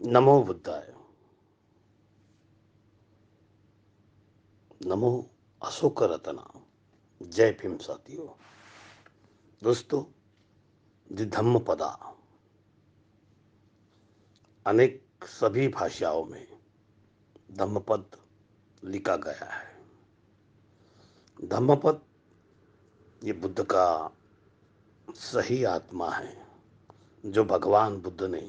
नमो बुद्धाय। नमो अशोक रतना। जय भीम साथियों। दोस्तों, धम्म पदा अनेक सभी भाषाओं में धम्मपद लिखा गया है। धम्मपद ये बुद्ध का सही आत्मा है, जो भगवान बुद्ध ने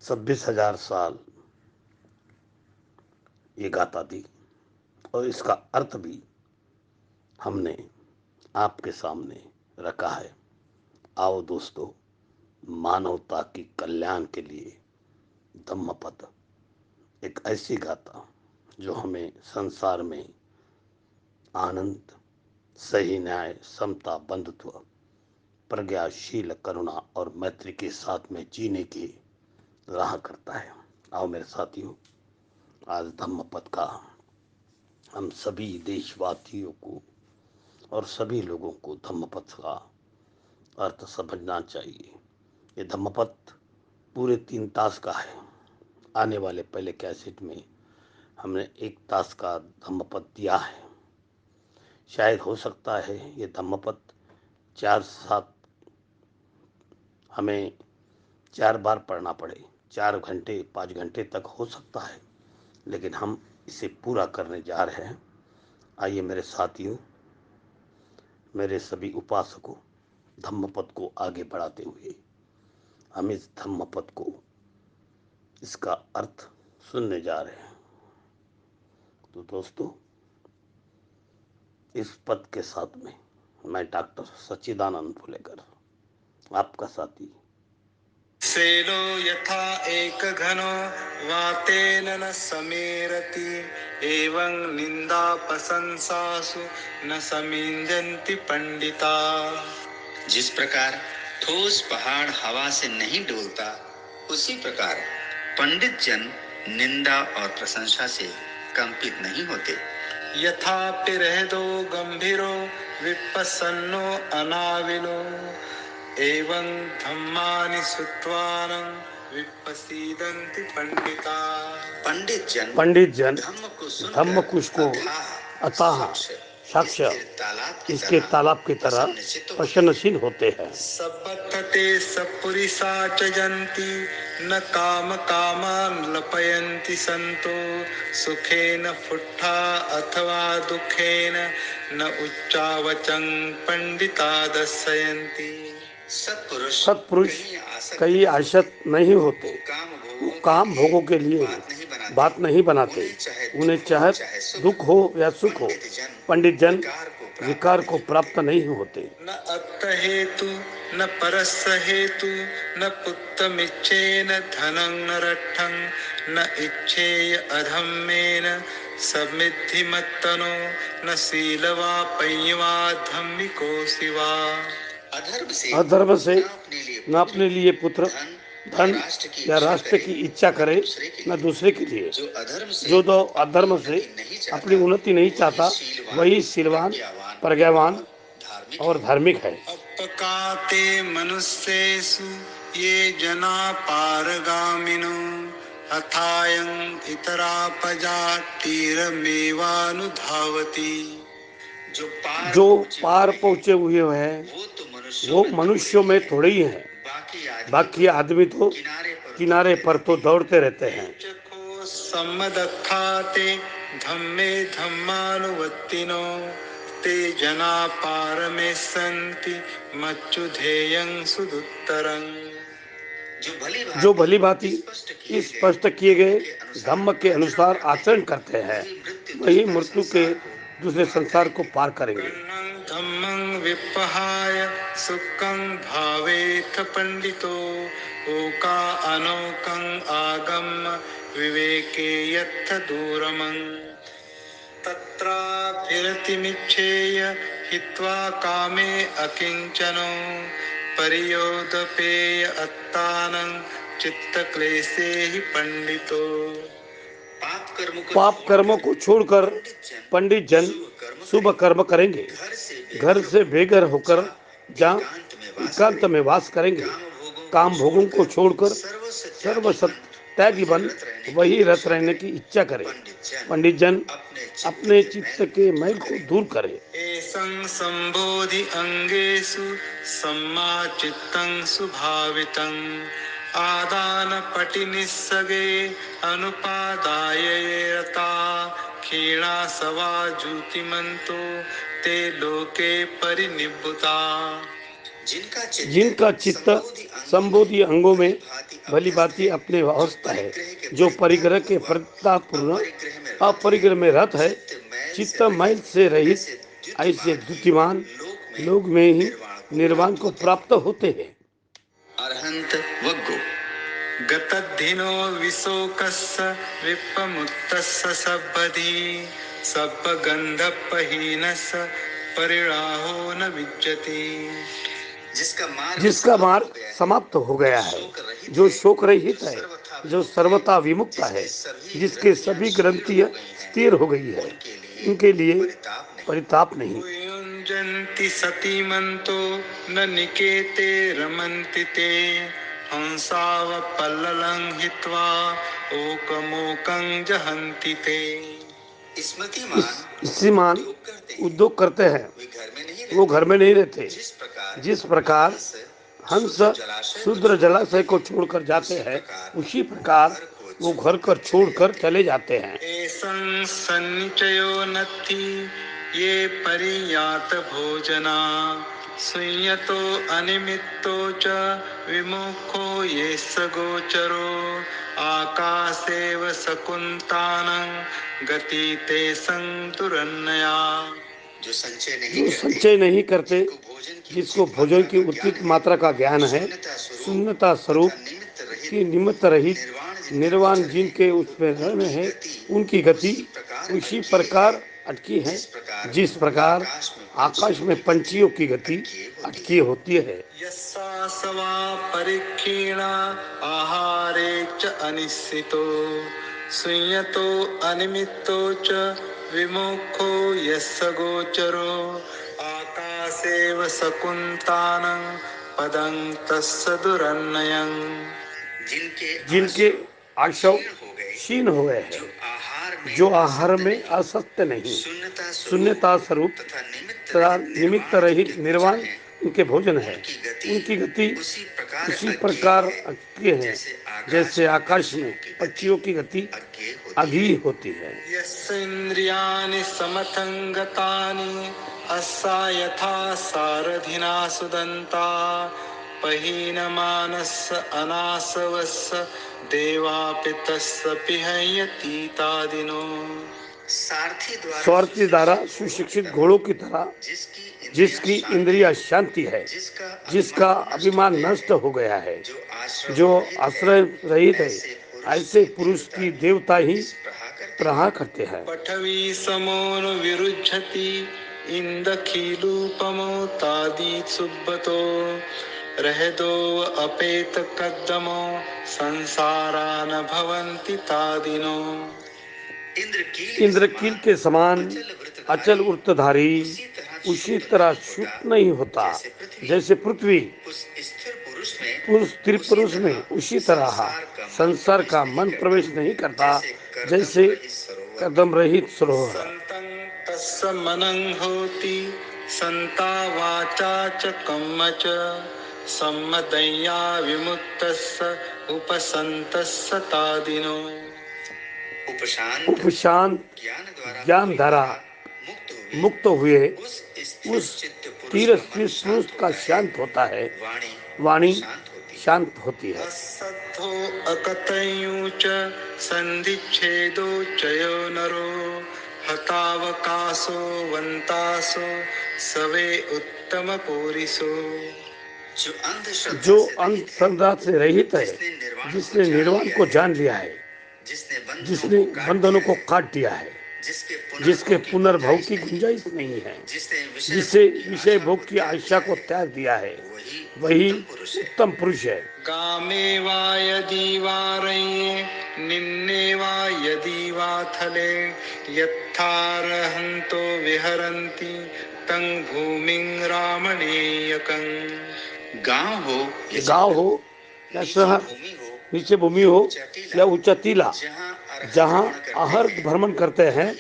26,000 साल ये गाथा दी, और इसका अर्थ भी हमने आपके सामने रखा है। आओ दोस्तों, मानवता की कल्याण के लिए धम्मपद एक ऐसी गाथा जो हमें संसार में आनंद, सही न्याय, समता, बंधुत्व, प्रज्ञाशील करुणा और मैत्री के साथ में जीने की राह करता है। आओ मेरे साथियों, आज धम्मपद का हम सभी देशवासियों को और सभी लोगों को धम्मपद का अर्थ समझना चाहिए। ये धम्मपद पूरे 3 तास का है। आने वाले पहले कैसेट में हमने 1 तास का धम्मपद दिया है। शायद हो सकता है ये धम्मपद 4-7 हमें 4 बार पढ़ना पड़े, 4 घंटे 5 घंटे तक हो सकता है, लेकिन हम इसे पूरा करने जा रहे हैं। आइए मेरे साथियों, मेरे सभी उपासकों, धम्मपद को आगे बढ़ाते हुए हम इस धम्मपद को, इसका अर्थ सुनने जा रहे हैं। तो दोस्तों, इस पद के साथ में मैं डॉक्टर सच्चिदानंद फुलेकर, आपका साथी। सेलो यथा एक घनो वातेन न समेरति एवं निंदा प्रशंसासु न समिंजन्ति पंडिता। जिस प्रकार ठोस पहाड़ हवा से नहीं डोलता, उसी प्रकार पंडित जन निंदा और प्रशंसा से कंपित नहीं होते। यथापि रहदो गंभीरो विपस्सन्नो अनाविलो एवं धम्मानि श्रुत्वानं विपसीदन्ति पंडिता। पंडित जन धम्म कुश को अथाह साक्ष्य इसके तालाब की तरह प्रसन्नशील होते हैं। सबद्धते सपुरिसा च जन्ति न काम कामान लपयन्ति संतो सुखेन फुट्ठा अथवा दुखेन न उच्चावचं पंडिता दर्शयन्ति। सत्पुरुष कई आसक्त नहीं होते, वो काम भोगों के लिए बात नहीं बनाते। उन्हें चाहे दुख हो या सुख हो, पंडित जन विकार को प्राप्त नहीं होते। न अत्थ हेतु न परस्य हेतु न पुत्रमिच्छेन धनं न रट्ठं न इच्छेय अधम्मेन समिद्धि मत्तनो न शीलवा पय्यवा धम्मिको शिवा। अधर्म से न अपने लिए पुत्र, धन या राष्ट्र की इच्छा करे, न दूसरे के लिए। जो तो अधर्म से अपनी उन्नति नहीं चाहता, वही शीलवान, प्रज्ञावान और धार्मिक है। अपकाते मनुष्येषु ये जना पारगामिनो अथायं इतरापजा तीरमेवानुधावति। जो पार पहुंचे हुए हैं वो मनुष्यों में थोड़े ही हैं, बाकी आदमी तो किनारे पर तो दौड़ते रहते हैं। सम्मदत्थाते धम्मे धम्मानुवत्तिनो ते जना पारमे सन्ति मच्चुधेयं सुदुत्तरं। जो भली भांति स्पष्ट किए गए धम्म के अनुसार आचरण करते हैं, वही मृत्यु के दूसरे संसार को पार करेंगे। धम्मं विपहाय सुखं भावेथ पंडितो ओका अनोकं आगम विवेके यत्थ दूरमं। तत्राभिरतिमिच्छेय हित्वा कामे अकिंचनो परियोदपेय अत्तानं चित्तक्लेशे हि पंडितो। पाप कर्मों को छोड़कर पंडित जन शुभ कर्म करेंगे, घर से बेघर होकर जहाँ एकांत में वास करेंगे, काम भोगों को छोड़कर सर्वसत त्यागी बन वही रत रहने की इच्छा करे। पंडित जन अपने चित्त के मैल को दूर करे। एसं संबोधि अंगेषु सम्मा चित्तं सुभावितं आदान पटि निस्सगे अनुपादाय ये रता क्षीणा सवा ज्योतिमन्तो ते लोके परिनिब्बुता। जिनका चित्त संबोधि अंगों में भली भांति अपने अवस्था है, जो परिग्रह के प्रतापूर्ण अपरिग्रह में रत है, चित्त मैल से रहित, ऐसे द्युतिमान लोग में ही निर्वाण को प्राप्त होते हैं। अरहंत वग्गो गतद्धिनो विशोकस्य विप्पमुत्तस्य सब्बधि सब्बगन्धपहीनस्य परिणाहो न विद्यते। जिसका मार्ग समाप्त हो गया है, जो शोक रहित है, जो सर्वथा विमुक्त है, जिसके सभी ग्रंथियां स्थिर हो गई है, उनके लिए परिताप नहीं। युञ्जन्ति सतीमन्तो न निकेते रमन्ति ते हंसावपल्ललं हित्वा ओकमोकं जहन्ति ते। स्मृतिमान उद्योग करते हैं, वो घर में नहीं रहते। जिस प्रकार हंस शूद्र जलाशय को छोड़कर जाते हैं, उसी प्रकार वो घर कर छोड़कर चले जाते हैं। एसं सन्निचयो नत्थि ये परियात भोजना सुयतो अनिमित्तो च विमुखो ये सगोचरो आकाशेव सकुन्तानं गति ते संतुरन्नया। जो संचय नहीं करते, जिसको भोजन की उचित मात्रा का ज्ञान है, शून्यता स्वरूप की निमित्त रहित निर्वाण जिनके उसमें रहने है, उनकी गति उसी प्रकार अटकी है जिस प्रकार आकाश में पंछियों की गति अटकी होती है। यस्सा सवा परिक्षीणा आहारे च अनिश्चितो सुयतो अनिमित्तो च विमुखो यस्य गोचरो आकाशेव सकुन्तानं पदं तस्य दुरन्नयं। जिनके आशव क्षीण हो गए हैं, जो आहार में असत्य नहीं, शून्यता स्वरूप तथा निमित्त रहित निर्वाण उनके भोजन है, उनकी गति उसी प्रकार अटकी है जैसे आकाश में पक्षियों की गति अगी होती है। यस्येन्द्रियाणि समथंगतानि अस्सा यथा सारथिना सुदन्ता पहीनमानस्य अनासवस्य देवापितस्य पिहयतीतादिनो। स्वार्थी द्वारा सुशिक्षित घोड़ों की तरह जिसकी इंद्रिया शांति है, जिसका अभिमान नष्ट हो गया है, जो आश्रय रहित है, ऐसे पुरुष की देवता ही प्रहार करते हैं। पठवी समोन विरुज्झति इंदखिलूपमो तादी सुब्बतो रहदो अपेत कद्दमो संसारा न भवन्ति तादिनो। इंद्रकील के समान अचल वृत्तधारी उसी तरह शुद्ध नहीं होता जैसे पृथ्वी स्थिर पुरुष में, उसी तरह संसार का मन प्रवेश नहीं करता जैसे कदम रहित सरोवर। तस्य मनं होति संता वाचा च कम्म च सम्मदया विमुक्तस्य उपसंतस्य तादिनो। उपशांत ज्ञान धारा मुक्त हुए उस तीर पुरुष का शांत होता है, वाणी शांत होती है। असद्धो अकतयुच संधिच्छेदो चयो नरो हतावकाशो वंतासो सवे उत्तम पोरिसो। जो अंधश्रद्धा से रहित है, जिसने निर्वाण को जान लिया है, जिसने बंधनों को काट दिया है, जिसके पुनर्भव की गुंजाइश नहीं है, जिसे विषय भोग की आशा को त्याग दिया है, वही उत्तम पुरुष है। कामे वा यदि वा रये निन्ने वा यदि वा थले यत्थारहन्तो विहरन्ति तं भूमिं रामणीयकं। गांव हो या नीचे शहर, भूमि हो, नीचे भूमि हो ऊंचा टीला, या ऊंचा टीला, जहाँ जहाँ अर्ध भ्रमण करते हैं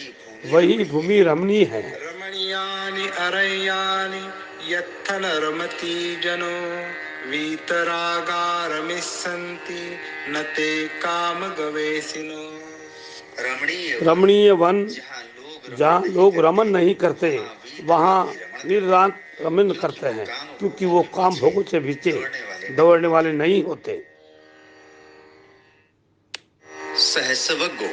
वही भूमि रमणीय है। रमणीयानि अरण्यानि यत्थ नरमति जनो वीतरागारमिस्सन्ति न ते काम गवेशिनो। रमणीय वन जहाँ लोग रमन नहीं करते, वहाँ वीर रात रमन करते हैं, क्योंकि वो काम भोगों से पीछे दौड़ने वाले नहीं होते। सहस्वगो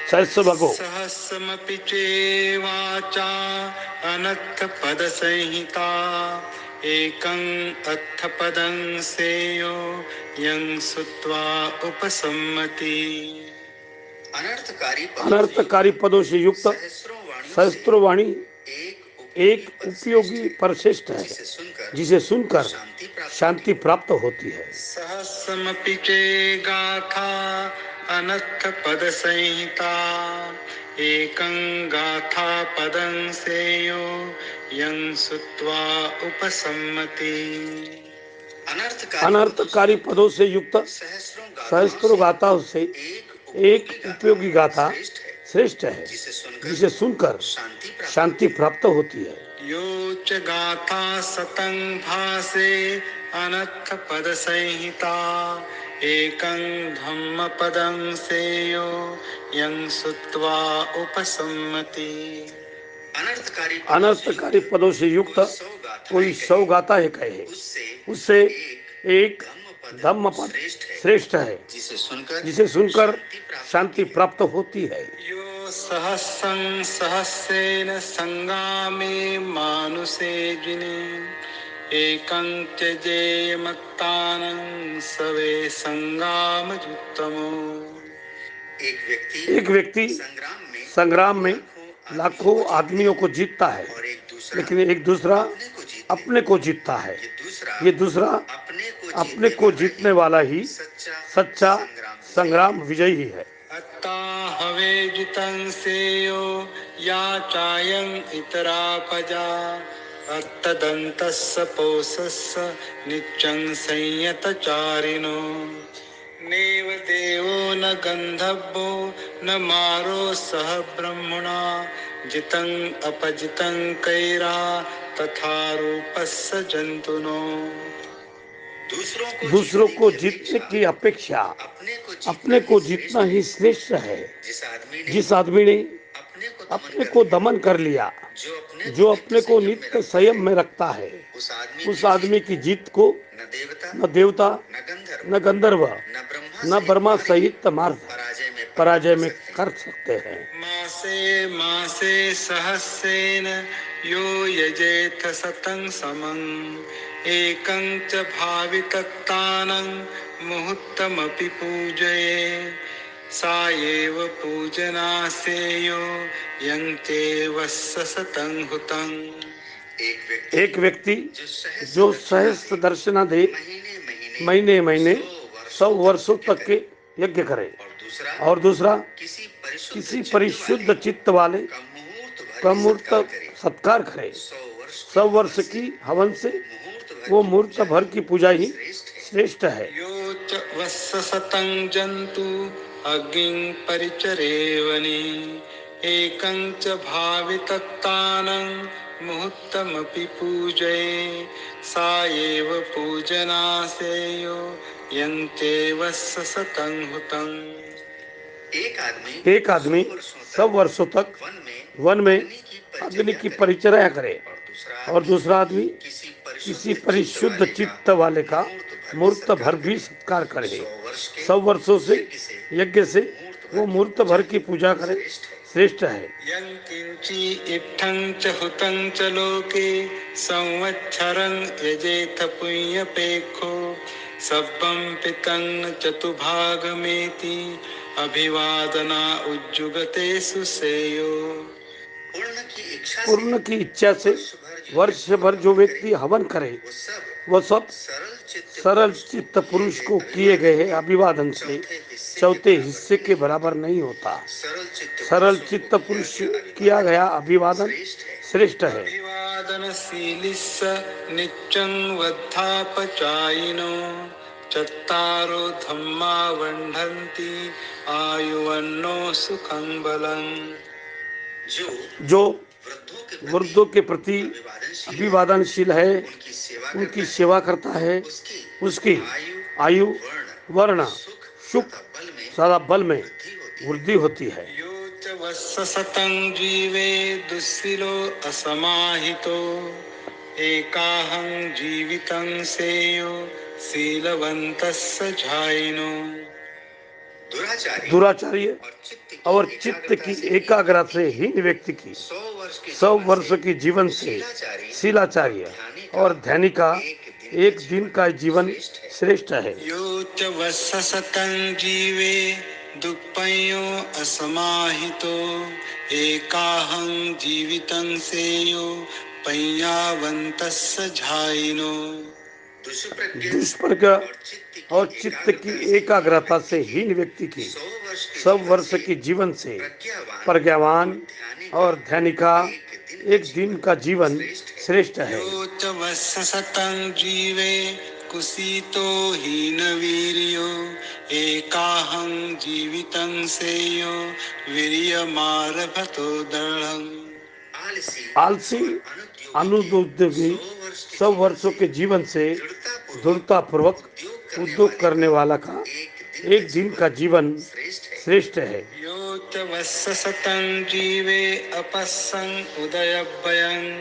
सहस्वगो सहस्रमपि चेवाचा अनर्थ पद संहिता एकं अथ पदं सेयो यं सुत्वा उपसम्मति। अनर्थकारी पदों से युक्त सहस्त्रों वाणी एक उपयोगी पर श्रेष्ठ है, जिसे सुनकर शांति प्राप्त होती है। सहस्रमपि चे गाथा अनर्थ पद संहिता एकं गाथा पदं सेयो यं सुत्वा उपसम्मति। अनर्थकारी पदों से युक्त सहस्त्रों गाथाओं से एक उपयोगी गाथा श्रेष्ठ है, जिसे सुनकर शांति प्राप्त होती है। यो च गाथा सतं भासे अनर्थ पद संहिता एकं धम्म पदं सेयो यं सुत्वा उपसम्मति। अनर्थकारी पदों से युक्त कोई 100 गाथा है कहे, उससे एक धम्म पद श्रेष्ठ है, जिसे सुनकर शांति प्राप्त होती है। यो सहस्रं सहस्रेण संगामे मानुषे जिने एकं त्यजेयमत्तानं सवे संगामजुत्तमो। एक व्यक्ति संग्राम में लाखों आदमियों को जीतता है, लेकिन एक दूसरा अपने को जीतता है। ये दूसरा अपने को जीतने वाला ही सच्चा संग्राम विजयी है। अत्ता हवे जितं सेयो या चायं इतरा पजा अत्तदन्तस्य पोषस्य नित्यं संयतचारिणो। नेव देवो न गन्धर्वो न मारो सह ब्रह्मणा जितं अपजितं कैरा तथा रूपस्य जंतुनो। दूसरों को जीतने की अपेक्षा अपने को जीतना ही श्रेष्ठ है। जिस आदमी ने अपने को दमन कर लिया, जो अपने को नित्य संयम में रखता है, उस आदमी की जीत को न देवता, न गंधर्व, न ब्रह्मा सहित मार्ग पराजय में कर सकते हैं। मासे मासे सहस्रेण यो यजेथ सतं समं एकं च भावितत्तानं मुहूर्तमपि पूजये सा एव पूजनासेयो यं ते वस्य सतं हुतं। एक व्यक्ति जो सहस्त्र दर्शना दे महीने महीने 100 वर्षों तक के यज्ञ करे, और दूसरा किसी परिशुद्ध चित्त वाले का मूर्त सत्कार करे, 100 वर्ष की हवन से वो मूर्त भर की पूजा ही श्रेष्ठ है। यो च वस्य सतं जन्तु अग्निं परिचरेवनि एकं च भावितत्तानं मुहूर्तमपि पूजये सा एव पूजनासेयो यं ते वस्य सतं हुतं। एक आदमी 100 वर्षों तक वन में अग्नि की परिचर्या करे, और दूसरा आदमी किसी परिशुद्ध चित्त वाले का मूर्त भर भी सत्कार करे। 100 वर्षों से यज्ञ से वो मूर्त भर की पूजा करे, श्रेष्ठ है। यं किंची इत्थं च हुतं च लोके संवत्सरं यजेथ पुण्यपेखो सब्बं पितं चतुभागमेति अभिवादना उज्जुगते सुसेयो। पूर्ण की इच्छा से वर्ष भर जो व्यक्ति हवन करे, वह सब सरल चित्त पुरुष को किए गए अभिवादन से चौथे हिस्से के बराबर नहीं होता। सरल चित्त पुरुष किया गया अभिवादन श्रेष्ठ है। अभिवादनशीलिस्य नित्यं वद्धापचायिनो चत्तारो धम्मा वर्धन्ति आयुवन्नो सुखं बलम्। जो वृद्धों के प्रति अभिवादनशील है, उनकी सेवा करता है, उसकी आयु, वर्ण, सुख सदा बल में वृद्धि होती है। यो च वत्सशतं जीवे दुःशीलो असमाहितो एकाहं जीवितं सेयो शीलवन्तस्य झायिनो। दुराचार्य और चित्त की एकाग्रता से हीन व्यक्ति की 100 वर्ष की जीवन से शीलाचार्य और ध्यानी का एक दिन का जीवन श्रेष्ठ है। यो च वत्सशतं जीवे दुःपयो असमाहितो एकाहं जीवितं सेयो पय्यावन्तस्य झायिनो। दुष्प्रज्ञ और चित्त की एकाग्रता से हीन व्यक्ति की 100 वर्ष की जीवन से प्रज्ञावान और ध्यानी का एक दिन का जीवन श्रेष्ठ है। यो च वत्सशतं जीवे कुशीतो हीनवीर्यो एकाहं जीवितं सेयो वीर्यमारभतो दृढम्। आलसी अनुद्योगी 100 वर्षों के जीवन से दृढ़ता पूर्वक उद्योग करने वाला का एक दिन का जीवन श्रेष्ठ है। यो च वत्सशतं जीवे अपश्यन् उदयभयम्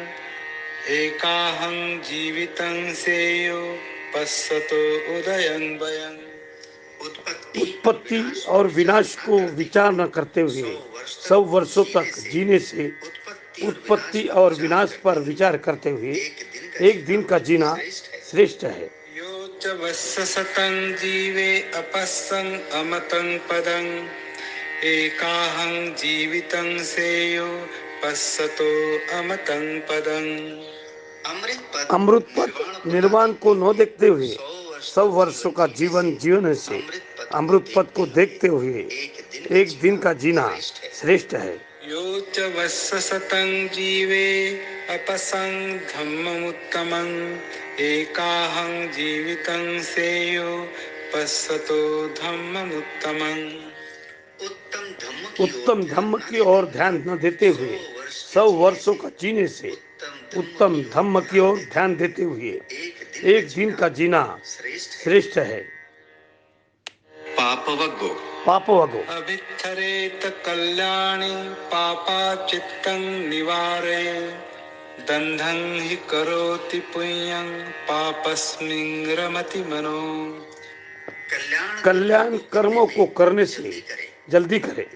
एकाहं जीवितं सेयो पश्यतो उदयं भयम्। उत्पत्ति और विनाश को विचार न करते हुए 100 वर्षों तक जीने से उत्पत्ति और विनाश पर विचार करते हुए एक दिन का जीना श्रेष्ठ है। यो च वत्सशतं जीवे अपश्यन् अमतं पदम् एकाहं जीवितं सेयो पश्यतो अमतं पदम्। अमृत पद निर्वाण को न देखते हुए 100 वर्षों का जीवन जीवन से अमृत पद को देखते हुए एक दिन का जीना श्रेष्ठ है। यो च वत्सशतं जीवे अपश्यन् धम्ममुत्तमम् एकाहं जीवितं सेयो पश्यतो धम्ममुत्तमम्। उत्तम धम्म की ओर ध्यान न देते हुए 100 वर्षों का जीने से उत्तम धम्म की ओर ध्यान देते हुए एक दिन का जीना श्रेष्ठ है। पापवगो अभित्थरेत कल्याणी पापा चित्तं निवारे दंधं हि करोति पुण्यं पापस्मिन् रमति मनो। कल्याण कर्मों को करने से जल्दी करे,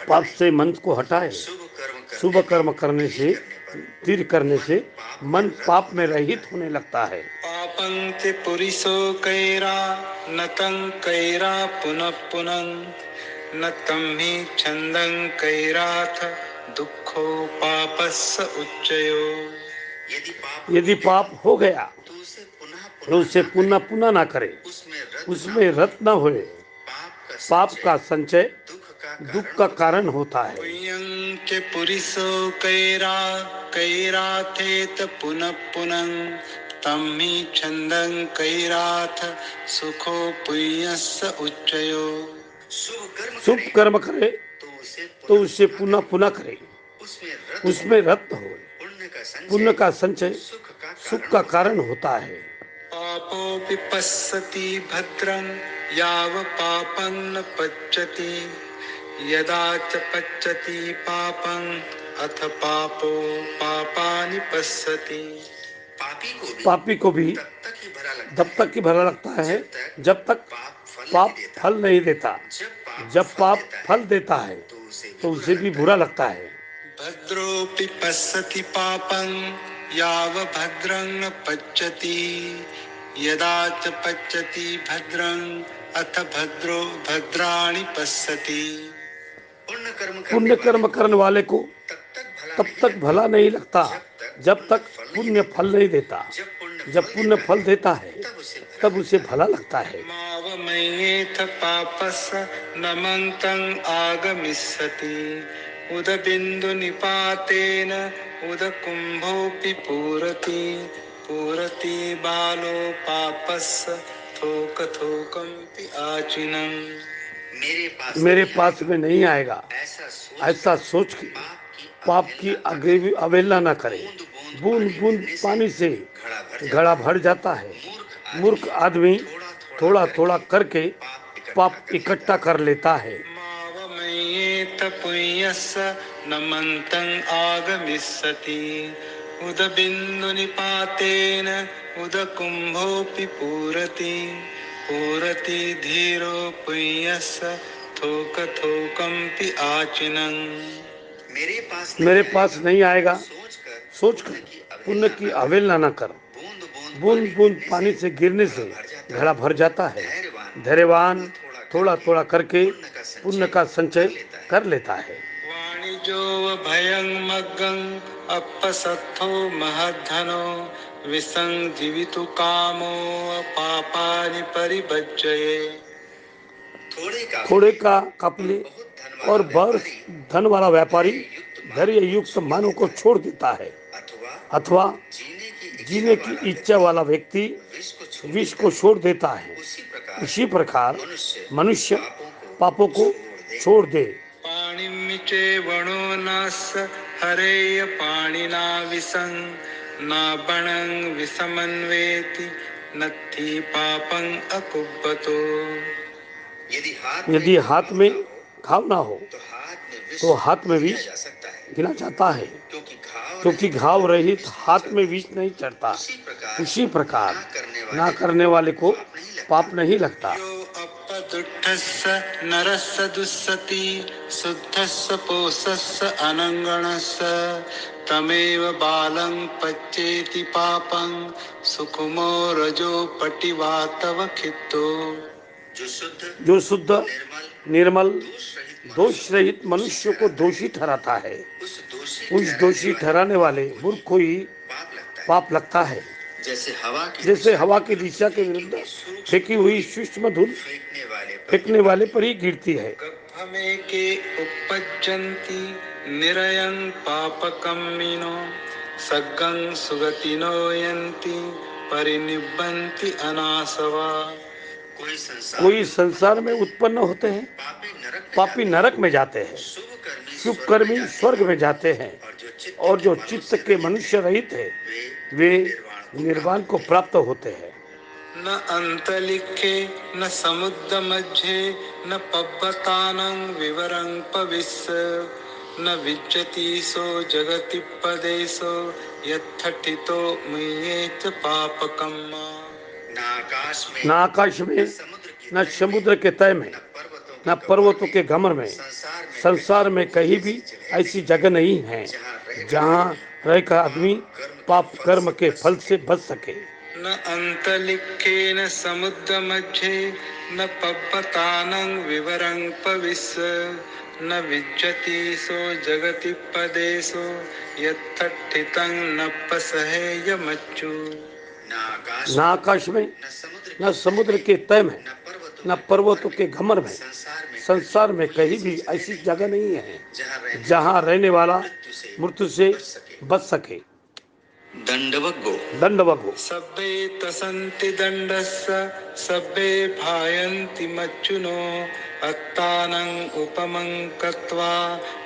पाप से मन को हटाए। शुभ कर्म करने से तीर करने से मन पाप में रहित होने लगता है। पापंते पुरिसो कैरा नतं कैरा पुनः पुनः न तं हि छन्दं कैराथ दुःखो पापस्य उच्चयो। यदि पाप हो गया तो उसे पुनः पुनः ना करे, उसमें रत न होए। पाप का संचय दुख का कारण होता है। पुण्यं च पुरिसो कैरा कैराथेत पुनः पुनः तं हि छन्दं कैराथ सुखो पुण्यस्य उच्चयो। शुभ कर्म करे तो उसे पुनः पुनः करे, उसमें रत न हो। पुण्य का संचय सुख का कारण होता है। पापोऽपि पश्यति भद्रं याव पापं न पच्यति यदा च पच्यति पापं अथ पापो पापानि पश्यति। पापी को भी तब तक ही भला लगता है जब तक पाप फल नहीं देता। जब पाप फल देता है तो उसे भी बुरा लगता है। भद्रोऽपि पश्यति पापं याव भद्रं न पच्यति यदा च पच्यति भद्रं अथ भद्रो भद्राणि पश्यति। पुण्य कर्म करने वाले को तब तक भला नहीं लगता जब तक पुण्य फल नहीं देता। जब पुण्य फल देता है तब उसे भला लगता है। मावमयेथ पापस्य नमन्तं आगमिष्यति उदबिन्दु निपातेन उदकुम्भोऽपि पूरति पूरति बालो पापस्य थोक थोकम्पि आचिनं। मेरे पास में नहीं आएगा, ऐसा सोच के पाप की अवहेलना न करे। बूंद बूंद पानी से घड़ा भर जाता है। मूर्ख आदमी थोड़ा थोड़ा करके पाप इकट्ठा कर लेता है। मावमयेत पुण्यस्य न मन्तं आगमिष्यति। उदबिन्दु निपातेन उदकुम्भोऽपि पूरति। पूरति धीरो पुण्यस्य थोक थोकम्पि आचिनं। मेरे पास नहीं आएगा, सोचकर पुण्य की अवहेलना न कर। बूंद बूंद पानी से गिरने से घड़ा भर जाता है। धैर्यवान थोड़ा थोड़ा करके पुण्य का संचय कर लेता है। वाणिजो भयं मग्गं अपसत्थो महद्धनो। विसं जीवितु कामो पापानि परिभज्जये। थोड़े का कपले और बहुत धन वाला व्यापारी धैर्य युक्त मानव को छोड़ देता है। अथवा जीने की इच्छा वाला व्यक्ति विष को छोड़ देता है। इसी प्रकार मनुष्य पापों को छोड़ दे। पाणिमिचे वणो नास्य हरेय पाणिना विसं। न बणं विषमन्वेति नत्थि पापं अकुब्बतो। यदि हाथ में घाव ना हो तो हाथ में विष गिना जाता है, क्योंकि घाव रहित हाथ में विष नहीं चढ़ता। उसी प्रकार ना करने वाले को पाप नहीं लगता। यो अपदुष्टस्य नरस्य दुस्सति शुद्धस्य पोषस्य अनंगणस्य। तमेव बालं पच्चेति पापं सुकुमो रजो पटिवातव खित्तो। जो शुद्ध निर्मल दोष रहित मनुष्य को दोषी ठहराता है, उस दोषी ठहराने वाले मूर्ख को ही पाप लगता है। जैसे हवा की दिशा के विरुद्ध फेंकी हुई सूक्ष्म धूल फेंकने वाले पर ही गिरती है। गह्भमेके उपपज्जन्ति निरयं पापकम्मिनो। सग्गं सुगतिनो यन्ति परिनिब्बन्ति अनासवा। कोई संसार में उत्पन्न होते हैं, पापी नरक में जाते हैं, शुभ कर्मी स्वर्ग में जाते हैं, और जो चित्त के मनुष्य रहित है वे निर्वाण को प्राप्त होते हैं। न अंतलिखे न समुद्र मध्य न पब्बतानं विवरं पविस्य। न विज्जति सो जगति पदेशो यत्थठितो मुह्येत पापकम्मा। न आकाश में न समुद्र के तय में न पर्वतों के घमर में संसार में कहीं भी ऐसी जगह नहीं है जहाँ रहकर आदमी पाप कर्म के फल से बच सके। न अंतलिखे न समुद्र मध्य न पब्बतानं विवरं पविस्य। न विज्जति सो जगति पदेशो यत्थठितं न पसहेयमच्चु। न आकाश में न समुद्र के तय में न पर्वतों के घमर में संसार में कहीं भी ऐसी जगह नहीं है जहाँ रहने वाला मृत्यु से बच सके। दंडवगो सब्बे तसन्ति दण्डस्य सब्बे भायन्ति मच्चुनो। अत्तानं उपमं कृत्वा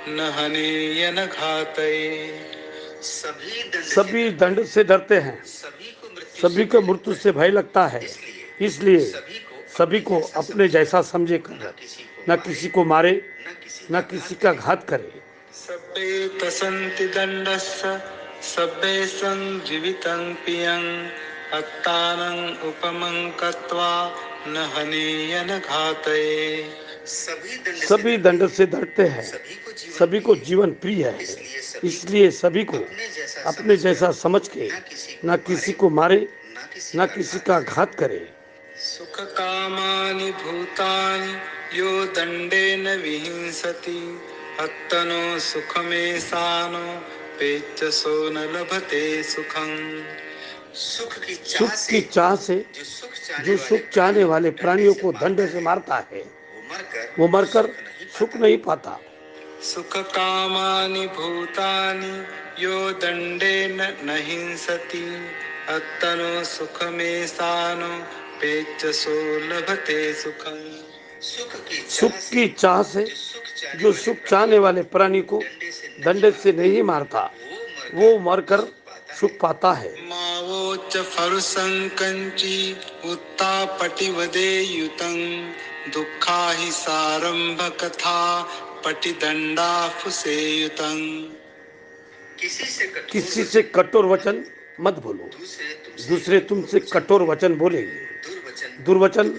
न हनेय न घातये। सभी दंड से डरते हैं, सभी को मृत्यु से भय लगता है, इसलिए सभी को अपने जैसा समझे कर न किसी को मारे न किसी का घात करे। सब्बे तसन्ति दण्डस्य सब्बे संजीवितं पियं। अत्तानं उपमं कृत्वा न हनेय न घातये। सभी दंड से डरते हैं, सभी को जीवन प्रिय है, इसलिए सभी को अपने जैसा समझ के न किसी को मारे न किसी का घात करे। सुख कामानि भूतानि यो दंडेन विहिंसति। अत्तनो सुखमेशानो पेचसो न लभते सुखं। सुख की चाह से जो सुख चाहने वाले प्राणियों को दंड से मारता है वो मरकर सुख नहीं पाता। सुख कामानि भूतानि यो दंडेन न हिंसति। अत्तनो सुखमेशानो पेचसो लभते सुखं। सुख की चाह से जो सुख चाहने वाले प्राणी को डंडे से नहीं मारता, वो मरकर सुख पाता है। मावोच फरुसंकंची उत्तापटिवदे युतं दुःखा हि सारंभ कथा पटिदंडा फुसेयुतं। किसी से कठोर वचन मत बोलो, दूसरे तुमसे कठोर वचन बोलेंगे। दुर्वचन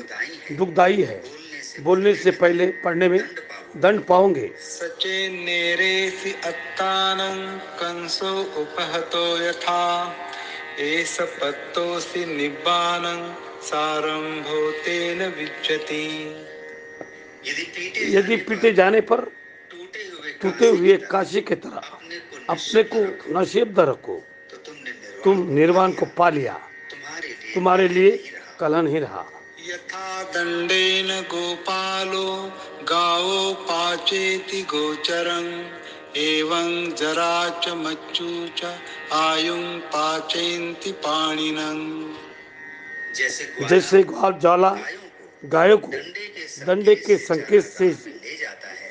दुखदाई है, बोलने से पहले पढ़ने में दंड पाओगे। सचे नेरेसि अत्तानं कंसो उपहतो यथा एष पत्तोसि निब्बानं सारंभो तेन विच्यति। यदि पीटे जाने पर टूटे हुए काशी की तरह अपने को नसीब रखो, तुम निर्वाण को पा लिया, तुम्हारे लिए कलह नहीं रहा। यथा दंडेन गोपालो गावो पाचेति गोचरं एवं जरा च मच्चू च आयुं पाचयन्ति पाणिनं। जैसे ग्वाल ज्वाला गायों को डंडे के संकेत से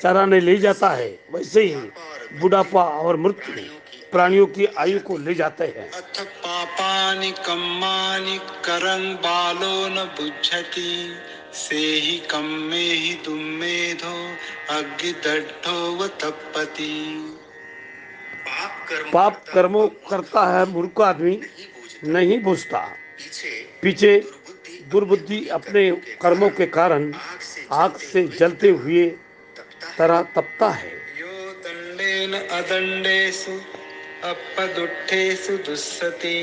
चराने ले जाता है, वैसे ही बुढ़ापा और मृत्यु प्राणियों की आयु को ले जाते हैं। अथ पापानि कम्मानि करं बालो न बुझ्यति सेहि कम्मे हि दुम्मेधो अग्निदग्धो व तप्पति। पाप कर्मों करता है मूर्ख आदमी, नहीं बुझता। पीछे दुर्बुद्धि अपने कर्मों के कारण आग से जलते हुए तरह तपता है। यो दंडेन अदंडेषु अपदुट्ठेषु दुस्सति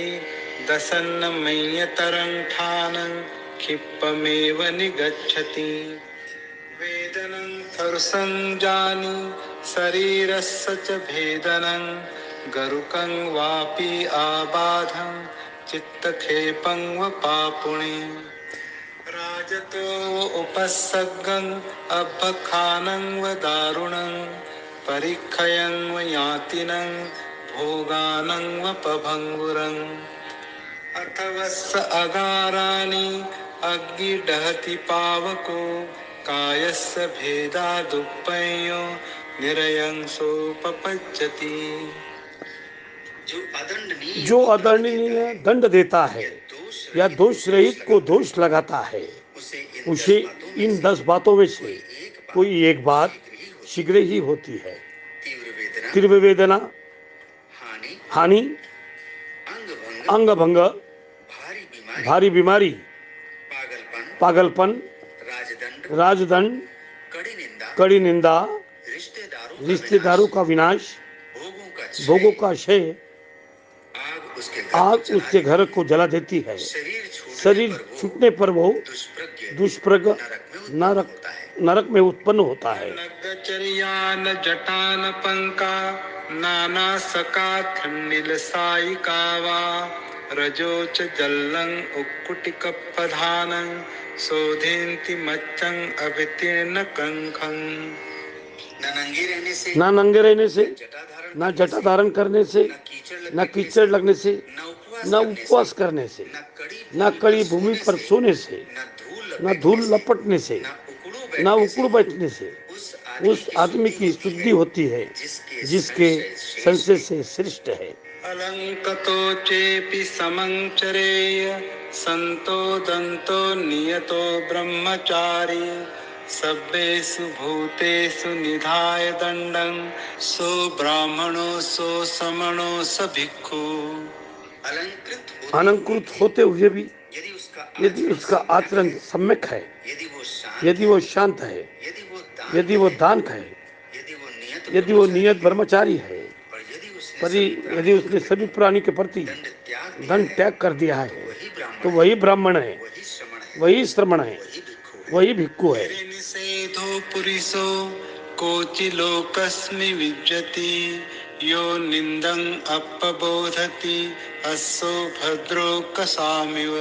दशन्न मय्यतरं ठानं क्षिप्पमेव निगच्छति। वेदनं थरुसंजानि शरीरस्य च भेदनं गरुकं वापि आबाधं चित्तखेपं व पापुणे। राजतो उपसर्गं अभखानं व दारुणं परिक्षयं व यातिनं भोगानं व पभंगुरं। अथवस्य अगाराणि अग्निदहति पावको कायस्य भेदादुपयो निरयं सोपपच्यति। जो अदंडनीय दंड देता है या दोष रहित को दोष लगाता है, उसे इन 10 बातों में से कोई एक बात शीघ्र ही होती है। तीव्र वेदना, हानि, अंग भंग, भारी बीमारी, पागलपन, राजदंड, कड़ी निंदा, रिश्तेदारों का विनाश, भोगों का क्षय, आग उसके घर को जला देती है। शरीर छूटने पर वो दुष्प्रग नरक में उत्पन्न होता है। नगचर्यान जटान पंका नाना सका खंडिल सायिका वा रजोच जल्लं उक्कुटिक पधानं शोधेन्ति मच्चं अभितीर्ण कंखं। ना नंगे रहने से, ना जटा धारण करने से, न कीचड़ लगने से, न उपवास करने से, न कड़ी भूमि पर सोने से, न धूल लपटने से, न उकड़ बैठने से उस आदमी की शुद्धि होती है जिसके संशय से श्रेष्ठ है। अलंकतो चेपि समं चरेय संतो दंतो नियतो ब्रह्मचारी सभ्येषु भूतेषु निधाय दंडं सो ब्राह्मणो सो समणो स भिक्खु। अलंकृत होते हुए भी यदि उसका आचरण सम्यक है, यदि वो शांत है, यदि वो दान है, यदि वो नियत ब्रह्मचारी है, पर यदि उसने सभी प्राणी के प्रति दंड त्याग कर दिया है, तो वही ब्राह्मण है, वही श्रमण है, वही भिक्खु है। निषेधो पुरुषो कोचि लोकस्मि विज्जति यो निंदं अपबोधति अस्सो भद्रो कसामिव।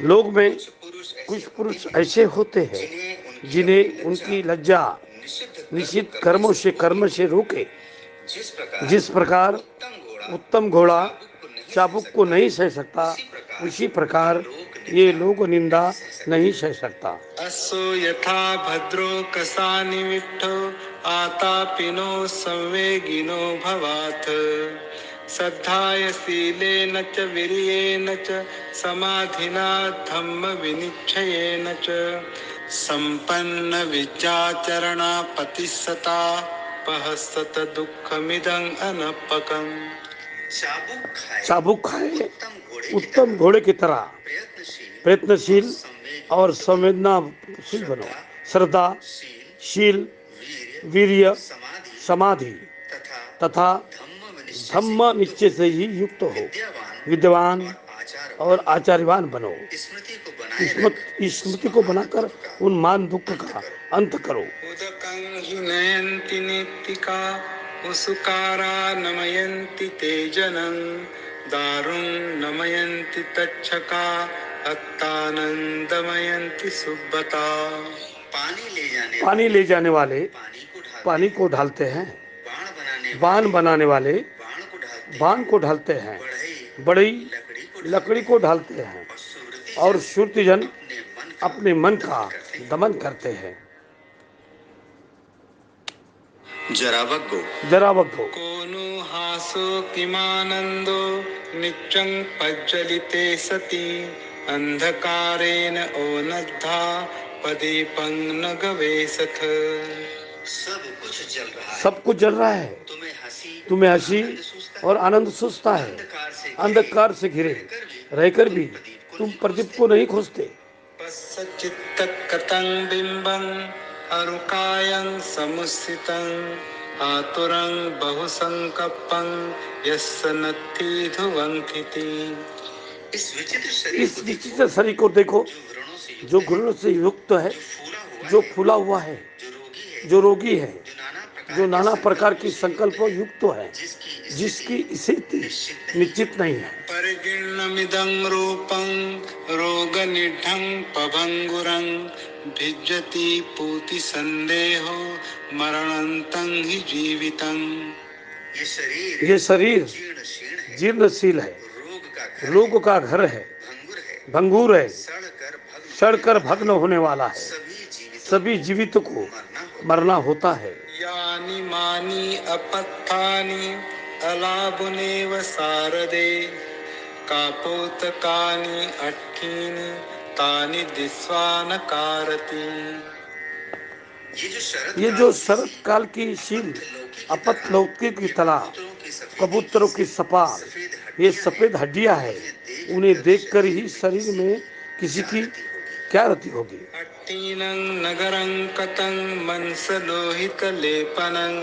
लोग में कुछ पुरुष ऐसे होते हैं जिन्हें उनकी लज्जा निषिद्ध कर्मों से कर्म से रोके। जिस प्रकार उत्तम घोड़ा चाबुक को नहीं सह सकता, उसी प्रकार ये लोक निंदा नहीं सह सकता। असो यथा भद्रो कसानि विट्ठो आतापिनो संवेगिनो भवाथ श्रद्धाय शीलेन च वीर्येण च समाधिना धम्म विनिश्चयेन च संपन्न विद्याचरणा पतिसता पहसत दुःखमिदं अनपकम्। चाबुक खाए उत्तम घोड़े की तरह प्रयत्नशील और संवेदनाशील बनो। श्रद्धा, शील, वीर्य, समाधि तथा धम्म निश्चय से ही युक्त हो। विद्वान और आचार्यवान बनो। स्मृति को बनाकर उन मान दुख का अंत करो। उदकं हि नयन्ति नेत्तिका उसुकारा नमयन्ति ते जनं दारुं नमयन्ति तच्छका अत्तानंदमयन्ति सुब्बता। पानी ले जाने वाले पानी को ढालते हैं, बाण बनाने वाले बाण को ढालते हैं, बड़ी लकड़ी को ढालते हैं और सुरतिजन अपने मन का दमन करते हैं। जरावग्गो कोनो हासो किमानंदो नित्यं पज्जलिते सति अंधकारेण ओनद्धा पदीपं न गवेशथ। सब कुछ जल रहा है, तुम्हें हंसी और आनंद सूझता है। अंधकार से घिरे रहकर भी तुम प्रदीप को नहीं खोजते। पश्चित्त कतं बिंबं अरुकायं समुस्थितं आतुरं बहुसंकप्पं यस्य नत्थि ध्रुवन्थिति। इस विचित्र शरीर को देखो, जो घुर्णों से युक्त है, जो फूला हुआ है, जो रोगी है, जो नाना प्रकार की संकल्प युक्त है, जिसकी स्थिति निश्चित नहीं है। परिगीर्णमिदं रूपं रोगनिढं पभंगुरं भिज्जति पूति संदेहो मरणन्तं हि जीवितं। ये शरीर जीर्णशील है, रोग का घर है, भंगुर है, सड़कर भग्न होने वाला है। सभी जीवित को मरना होता है। यानि मानि अपत्थानि अलाभुनेव सारदे कापोतकानि अट्ठीनि तानि दिस्वा न कारति। ये जो शरद काल की शील अपत लौकिक की तरह कबूतरों की सपाल, ये सफेद हड्डियां हैं, उन्हें देखकर ही शरीर में किसी की क्या रति होगी। अट्टीनं नगरं कतं मनस लोहित लेपनं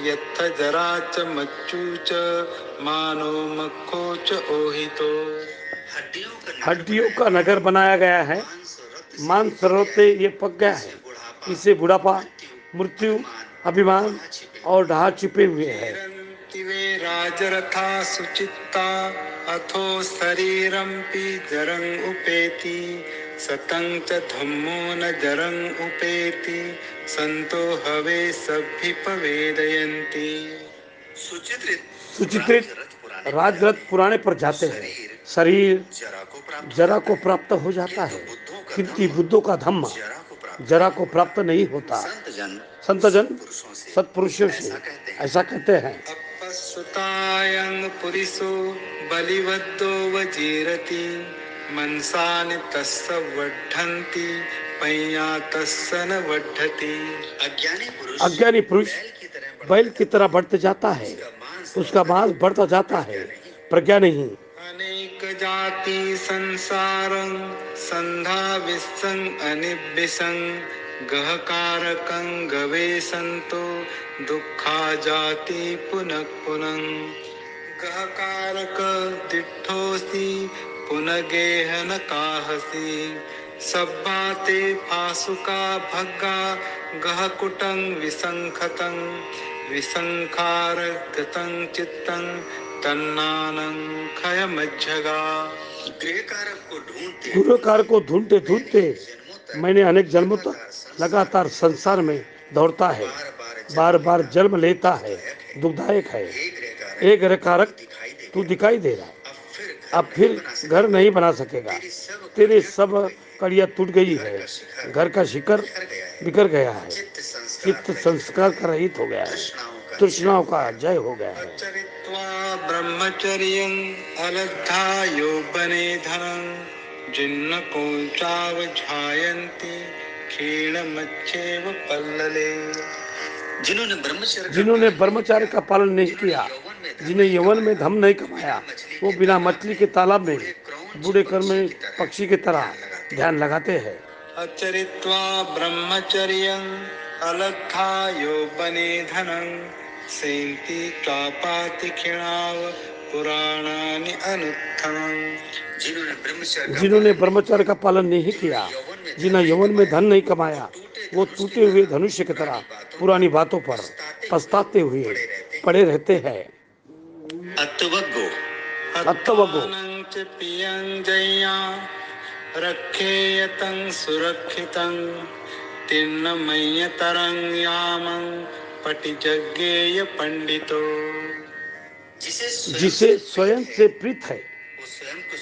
यत्थ जरा च मच्चू च मानो मक्खो च ओहितो। हड्डियों का नगर बनाया गया है, मांस रोते ये पक गया है। इसे बुढ़ापा, मृत्यु, अभिमान और ढाह छिपे हुए हैं। वे राजरथा सुचित्ता अथो शरीरं पि जरं उपेति सतं च धम्मो न जरं उपेति संतो हवे सभ्युपवेदयन्ति। सुचित्रित राजरथ पुराने पर जाते हैं, शरीर जरा को प्राप्त हो जाता है, किंतु बुद्धों का धम्म जरा को प्राप्त नहीं होता। संतजन सत्पुरुषों से ऐसा कहते हैं। अपस्वतायं पुरिसो बलिवद्दो वजीरति मनसानि तस्य वड्ढन्ति पय्या तस्य न वड्ढति। अज्ञानी पुरुष बैल की तरह बढ़ते जाता है, उसका मांस बढ़ता जाता है, प्रज्ञा नहीं। अनेक जाति संसारं संधा विसं अनिबिसं गहकारकं गवेशन्तो दुःखा जाति पुनः पुनः। गहकारक दिठोसि पुनः गेहन काहसि सब्बाते फासुका भग्गा गहकुटं विसंखतं विसंखार गतं चित्तं तन्नानं खयमज्जगा। गृहकारक को ढूंढते ढूंढते मैंने अनेक जन्मों तक लगातार संसार में दौड़ता है, बार बार जन्म लेता है, दुखदायक है। एक गृहकारक तू दिखाई दे रहा है, अब फिर घर नहीं बना सकेगा। तेरे सब कड़ियाँ टूट गई है, घर का शिखर बिखर गया है, चित्त संस्कार का रहित हो गया है, तृष्णाओं का जय हो गया है। चरित्वा ब्रह्मचर्यं अलब्धा यौवने धनं जिन्न कोचावझायन्ति क्षीणमच्छेव पल्लले। जिन्होंने ब्रह्मचार्य का पालन नहीं किया, जिन्हें यौवन में धन नहीं कमाया, वो बिना मछली के तालाब में बूढ़े कर्म में पक्षी की तरह ध्यान लगाते हैं। अचरित्वा ब्रह्मचर्यं अलब्धा यौवने धनं सेन्ति चापाति क्षीणाव पुराणानि अनुत्थनं। जिन्होंने ब्रह्मचर्य का पालन नहीं किया, जिन्हें यौवन में धन नहीं कमाया, वो टूटे हुए धनुष्य की तरह पुरानी बातों पर पछताते हुए पड़े रहते हैं। अत्वगो अत्वगो च पियं जय्या रक्षेयतं सुरक्षितं तिन्नमय्यतरं यामं पटिजज्ञेय पंडितो। जिसे स्वयं से प्रीत है,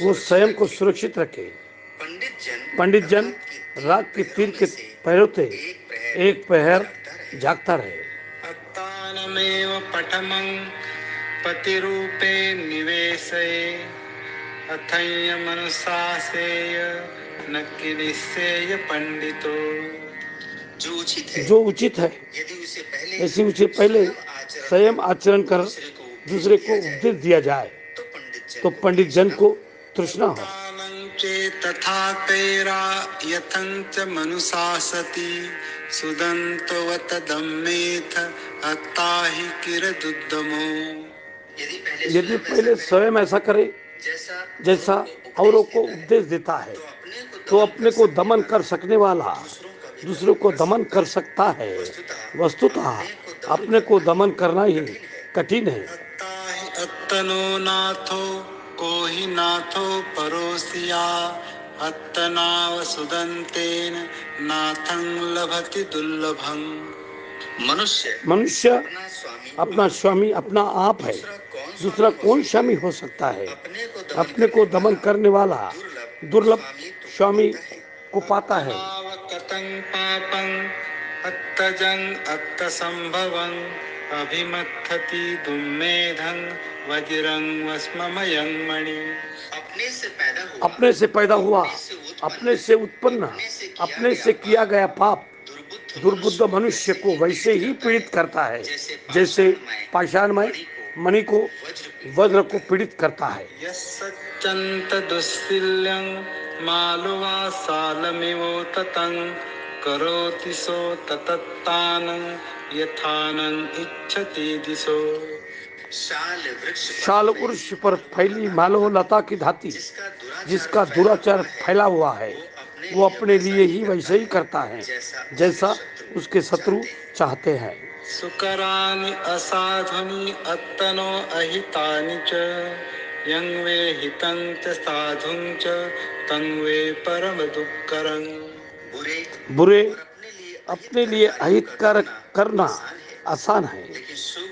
वो स्वयं को सुरक्षित रखे। पंडित जन राग के तीर के पैरों एक पहर जागता रहे। अत्तानमेव पठमं पतिरूपे निवेशये अथय्य मनुषासेय न किनिसेय पंडितो। जो उचित है, ऐसे उसे पहले स्वयं आचरण कर दूसरे को उपदेश दिया जाए, तो पंडित जन को तृष्णा हो। तथा कैरा यथंच मनुषासति सुदंतवत दम्मेथ अत्ताहि किरदुद्दमो। यदि पहले स्वयं ऐसा करे जैसा औरों को उपदेश देता है, तो अपने को दमन कर सकने वाला दूसरों को दमन कर सकता है। वस्तुतः अपने को दमन करना ही कठिन है। अत्तनो नाथो को ही नाथो परोसिया अत्तनाव सुदंतेन नाथं लभति दुर्लभं। मनुष्य अपना स्वामी अपना आप है, दूसरा कौन स्वामी हो सकता है। अपने को दमन करने वाला दुर्लभ स्वामी को पाता है। कतं पापं अत्तजं अत्तसंभवं अभिमत्थति दुम्मेधं वज्रं वस्ममयं मणि। अपने से पैदा हुआ, अपने से उत्पन्न, अपने से किया गया पाप दुर्बुद्ध मनुष्य को वैसे ही पीड़ित करता है जैसे पाषाणमय मणि को वज्र को पीड़ित करता है। यस्सच्चन्त दुस्सिल्यं मालवा सालमिवोततं करोति सो ततत्तानं यथानं इच्छति दिशो। शाल वृक्ष पर फैली मालव लता की भांति जिसका दुराचार फैला हुआ है, वो अपने लिए ही वैसे ही करता है जैसा उसके शत्रु चाहते हैं। सुकरानि असाधुनि अत्तनो अहितानि च यं वे हितं च साधुं च तं वे परम दुःकरं। बुरे अपने लिए अहितकारक करना आसान है,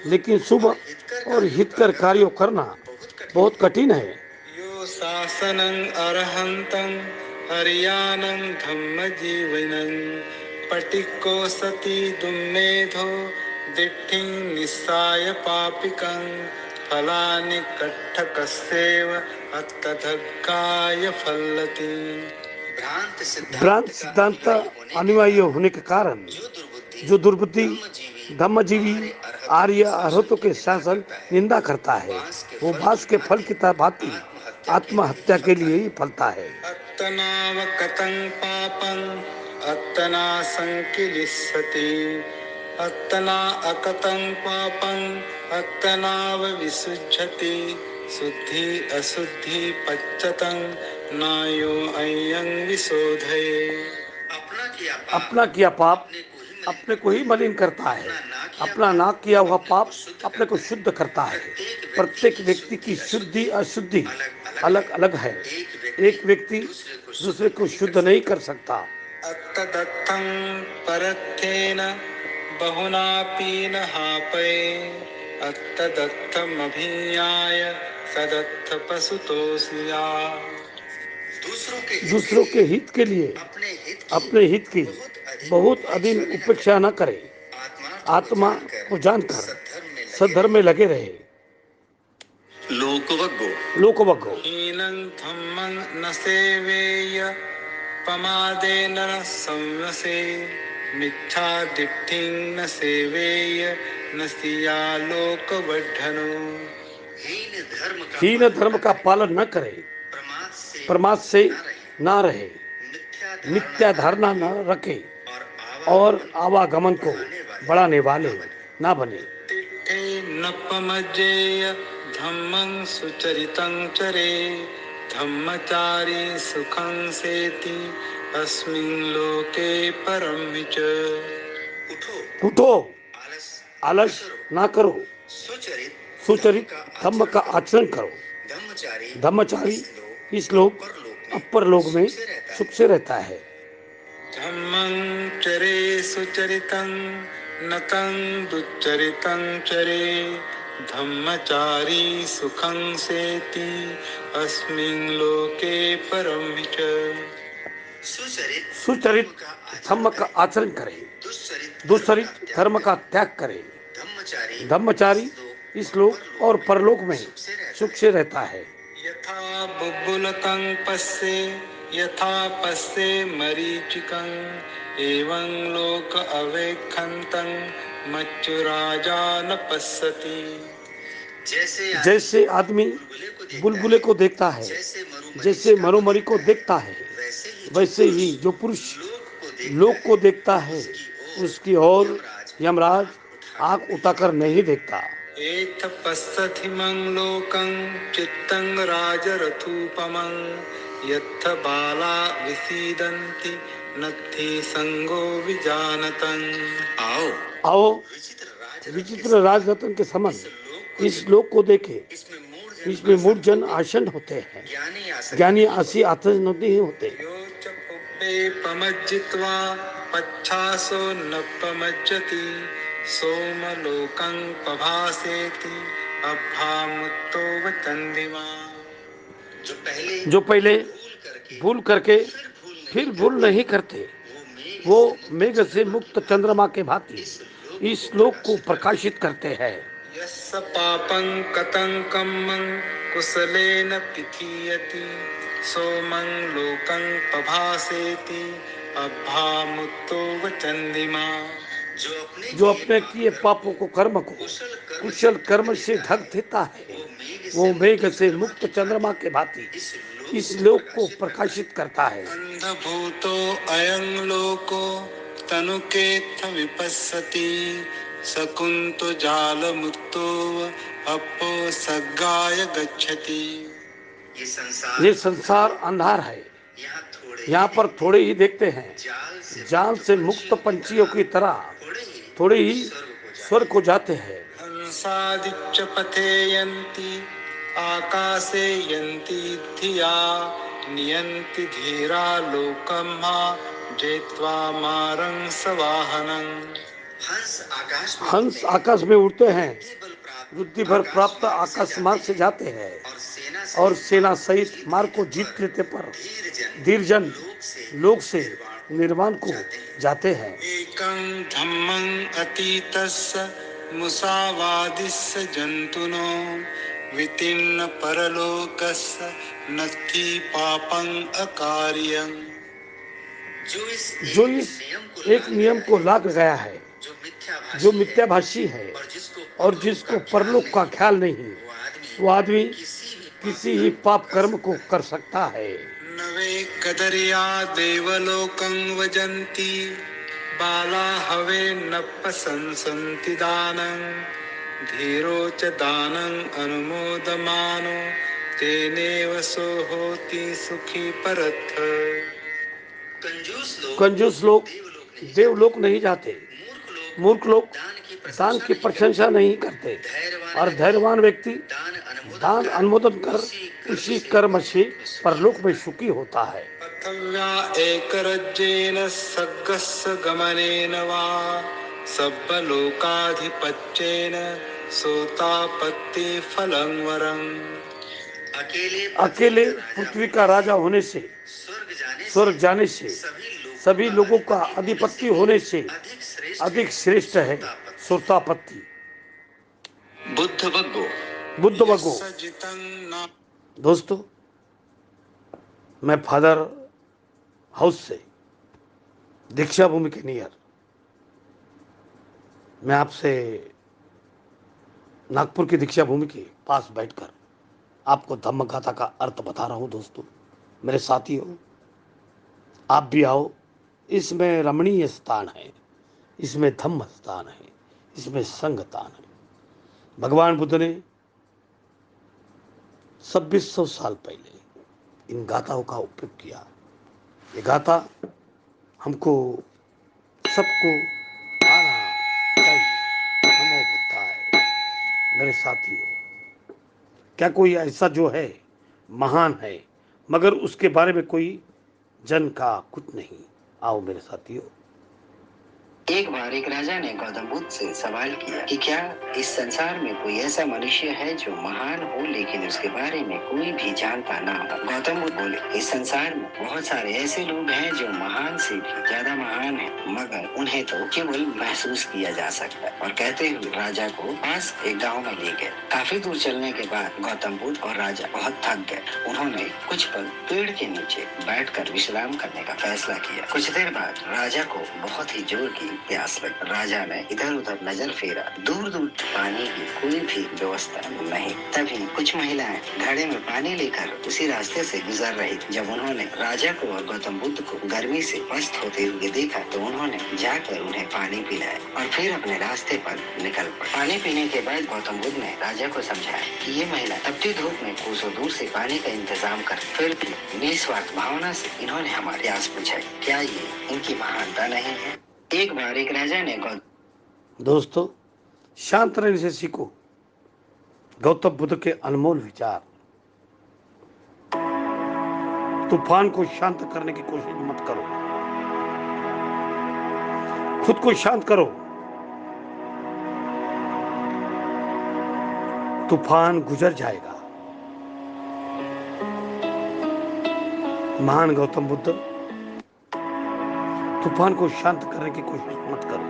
लेकिन शुभ और हितकर कार्यों करना बहुत कठिन है। यो शासनं अर्हन्तं हरियाणं धम्मजीवनं पटिको सति दुम्मेधो दिट्ठिं निस्साय पापिकं फलानि कट्ठकस्येव अत्तधग्गाय फलति। भ्रांत सिद्धांत अनुयायी होने के कारण जो दुर्बुद्धि धम्मजीवी आर्य अरहतों के शासन निंदा करता है, वो बांस के फल की भांति आत्महत्या के लिए ही फलता है। अत्तनाव कतं पापं अत्तना संकिलिस्सति अत्तना अकतं पापं अत्तनाव विसुज्झति शुद्धि अशुद्धि पच्चतं नायो अयं विशोधये। अपना किया पाप अपने को ही मलिन करता है, अपना ना किया हुआ पाप अपने को शुद्ध करता है। प्रत्येक व्यक्ति की शुद्धि अशुद्धि अलग अलग है, एक व्यक्ति दूसरे को शुद्ध नहीं कर सकता। अत्तदत्तं परत्थेन बहुनापि न हापये अत्तदत्तमभिज्ञाय सदत्थ पशुतोषिया। दूसरों के हित के लिए अपने हित की बहुत अधिक उपेक्षा न करे, आत्मा को जानकर सद्धर्म में लगे रहे। लोकवग्गो हीनं धम्मं न सेवेय पमादेन न संवसे मिथ्या दिट्ठिं न सेवेय न सिया लोकवड्ढनो। हीन धर्म का पालन न करे, प्रमाद से ना रहे, मिथ्या धारणा न रखे और आवागमन को बढ़ाने वाले ना बने। तिष्ठे न पमज्जेय धम्मं सुचरितं चरे धम्मचारी सुखं सेति अस्मिन् लोके परं च। उठो, आलस ना करो, सुचरित धम्म का आचरण करो। धम्मचारी इस लोक अपर लोक में सुख से रहता है। धम्मं चरे सुचरितं नतं दुच्चरितं चरे धम्मचारी सुखं सेति अस्मिन् लोके परं च। सुचरित धम्म का आचरण करे, दुश्चरित धर्म का त्याग करे। धम्मचारी इस लोक और परलोक में सुख से रहता है। यथा बुब्बुलकं पश्ये यथा पश्ये मरीचिकं एवं लोक अवेक्षन्तं मच्युराजा न पश्यति। जैसे आदमी बुलबुले को देखता है, जैसे मरोमरी को देखता है, वैसे ही जो पुरुष लोक को देखता है उसकी ओर यमराज आंख उठाकर नहीं देखता। एथ पश्यथिमं लोकं चित्तं राजरथोपमं यत्थ बाला विसीदन्ति नत्थि संगो विजानतं। आओ विचित्र राजरत्न के समान इस लोक को देखे, इसमें मूढ़जन आसन होते हैं, ज्ञानी आसी आतज नहीं होते। यो च पुब्बे पमज्जित्वा पच्छासो न पमज्जति सोमलोकं पभासेति अभामुत्तो वचन्दिमा। जो पहले भूल करके फिर भूल नहीं करते, वो मेघ से मुक्त चंद्रमा के भांति इस लोक को प्रकाशित करते हैं। यस्य पापं कतंकमं कुशलेन पिथीयति सोमं लोकं पभासेति अभामुत्तो वचन्दिमा। जो अपने किए पापों को कर्म को कुशल कर्म से ढक देता है, वो मेघ से मुक्त चंद्रमा के भांति इस लोक को प्रकाशित करता है। अंधभूतो अयं लोको तनुकेत्थ विपश्यति सकुंतो जालमुक्तो अपो सगाय गच्छति। ये संसार अंधार है, यहाँ पर थोड़े ही देखते हैं। जाल से मुक्त पंछियों की तरह थोड़े ही स्वर्ग को जाते हैं। हंसादिच्च पथे यन्ति आकाशे यन्ति धिया नियन्ति धीरा लोकम्हा जेत्वा मारं सवाहनं। हंस आकाश में उड़ते हैं, बुद्धि भर प्राप्त आकाश मार्ग से जाते हैं और सेना सहित मार्ग को जीत लेते पर धीरजन लोक से निर्वाण को जाते हैं। एकं धम्मं अतीतस्य मुसावादिस्य जंतुनो वितिन्न परलोकस्य नत्थि पापं अकार्यं। जो इस एक नियम को लाग गया है, जो मिथ्याभाषी है और जिसको परलोक का ख्याल नहीं, वो आदमी किसी ही पाप कर्म को कर सकता है। नवे कदरिया देवलोकं वजन्ति बाला हवे न पसंसन्ति दानं धीरो च दानं अनुमोदमानो तेनेव सो होति सुखी परथ। कंजूस लोग देवलोक नहीं जाते, मूर्ख लोग दान की प्रशंसा नहीं करते और धैर्यवान व्यक्ति दान अनुमोदन कर उसी कर्म से परलोक में सुखी होता है। पृथिव्या एकरज्जेन सग्गस्य गमनेन वा सब्बलोकाधिपत्येन सोतापत्ति फलं वरम्। अकेले पृथ्वी का राजा होने से, स्वर्ग जाने से, सभी लोगों का अधिपति होने से अधिक श्रेष्ठ है सुरतापत्ति। बुद्ध बगो। दोस्तों, मैं फादर हाउस से, दीक्षा भूमि के नियर, मैं आपसे नागपुर की दीक्षा भूमि के पास बैठकर आपको धम्म गाथा का अर्थ बता रहा हूं। दोस्तों, मेरे साथियों, आप भी आओ। इसमें रमणीय स्थान है, इसमें धम्म स्थान है, इसमें संग स्थान है। भगवान बुद्ध ने 2600 साल पहले इन गाथाओं का उपयोग किया। ये गाथा हमको सबको आना चाहिए। नमो बुद्धाय। मेरे साथियों, क्या कोई ऐसा जो है महान है मगर उसके बारे में कोई जन का कुछ नहीं? आओ मेरे साथियों। एक बार एक राजा ने गौतम बुद्ध से सवाल किया कि क्या इस संसार में कोई ऐसा मनुष्य है जो महान हो लेकिन उसके बारे में कोई भी जानता ना हो। गौतम बुद्ध बोले, इस संसार में बहुत सारे ऐसे लोग हैं जो महान से भी ज्यादा महान हैं, मगर उन्हें तो केवल महसूस किया जा सकता है। और कहते हुए राजा को पास एक गाँव में ले गए। काफी दूर चलने के बाद गौतम बुद्ध और राजा बहुत थक गए। उन्होंने कुछ पल पेड़ के नीचे बैठकर विश्राम करने का फैसला किया। कुछ देर बाद राजा को बहुत ही जोर की प्यास लगी। राजा ने इधर उधर नजर फेरा, दूर दूर पानी की कोई भी व्यवस्था नहीं। तभी कुछ महिलाएं घड़े में पानी लेकर उसी रास्ते से गुजर रही। जब उन्होंने राजा को और गौतम बुद्ध को गर्मी से पस्त होते हुए देखा तो उन्होंने जाकर उन्हें पानी पिलाया और फिर अपने रास्ते पर निकल पड़े। पानी पीने के बाद गौतम बुद्ध ने राजा को समझाया कि ये महिला तपती धूप में कोसों दूर से पानी का इंतजाम कर फिर भी निस्वार्थ भावना से इन्होंने हमारी प्यास बुझाई। क्या ये इनकी महानता नहीं है? एक बार एक राजा ने दोस्तों, शांत रहने से सीखो। गौतम बुद्ध के अनमोल विचार। तूफान को शांत करने की कोशिश मत करो, खुद को शांत करो। तूफान गुजर जाएगा। महान गौतम बुद्ध, तूफान को शांत करने की कोशिश मत करो,